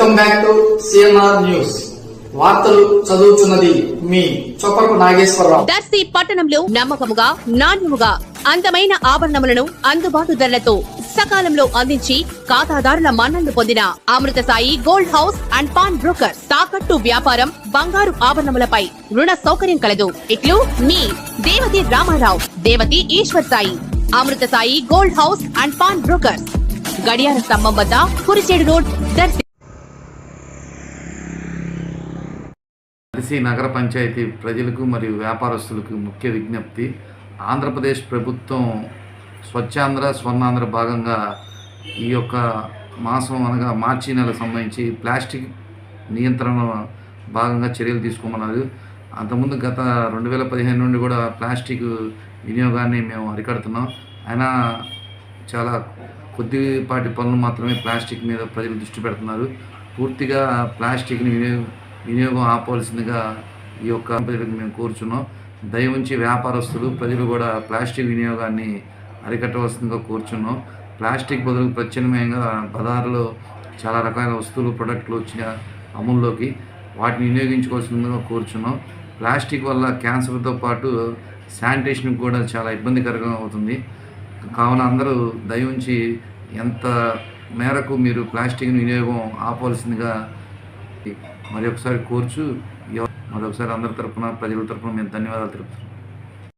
Welcome back to CNR news. వార్తలు చదువుతున్నది మీ చొప్పరపు నాగేశ్వరరావు. దర్శి పట్టణంలో నమ్మకముగా, నాణ్యముగా అందమైన ఆభరణములను అందుబాటు ధరలతో సకాలంలో అందించి ఖాతాదారుల మన్ననలు పొందిన Amrutha Sai gold house and pawn broker. తాకట్టు వ్యాపారం, బంగారు ఆభరణములపై రుణ సౌకర్యం కలదు. ఇట్లు మీ Devathi Ramarao, Devathi Eshwar Sai. Amrutha Sai gold house and pawn broker, గడియార స్తంభం వద్ద, కురిచేడు రోడ్, దర్శి. దర్శి నగర పంచాయతీ ప్రజలకు మరియు వ్యాపారస్తులకు ముఖ్య విజ్ఞప్తి. ఆంధ్రప్రదేశ్ ప్రభుత్వం స్వచ్ఛాంధ్ర స్వర్ణాంధ్ర భాగంగా ఈ యొక్క మాసం అనగా మార్చి నెలకు సంబంధించి ప్లాస్టిక్ నియంత్రణ భాగంగా చర్యలు తీసుకోమన్నారు. అంతకుముందు గత 2015 నుండి కూడా ప్లాస్టిక్ వినియోగాన్ని మేము అరికడుతున్నాం. అయినా చాలా కొద్దిపాటి పనులు మాత్రమే ప్లాస్టిక్ మీద ప్రజలు దృష్టి పెడుతున్నారు. పూర్తిగా ప్లాస్టిక్ని వినియోగం ఆపవలసిందిగా ఈ యొక్క ప్రజలకు మేము కోరుచున్నాం. దయవుంచి వ్యాపారస్తులు, ప్రజలు కూడా ప్లాస్టిక్ వినియోగాన్ని అరికట్టవలసిందిగా కోరుచున్నాం. ప్లాస్టిక్ బదులు ప్రత్యామ్నాయంగా బజారులో చాలా రకాల వస్తువులు, ప్రొడక్ట్లు వచ్చిన అమల్లోకి వాటిని వినియోగించుకోవాల్సిందిగా కోరుచున్నాం. ప్లాస్టిక్ వల్ల క్యాన్సర్తో పాటు శానిటేషన్కి కూడా చాలా ఇబ్బందికరంగా అవుతుంది. కావున అందరూ దయవుంచి ఎంత మేరకు మీరు ప్లాస్టిక్ వినియోగం ఆపవలసిందిగా మరొకసారి కోరుచు, మరొకసారి అందరి తరఫున, ప్రజల తరఫున మేము ధన్యవాదాలు తెలుపుతున్నాం.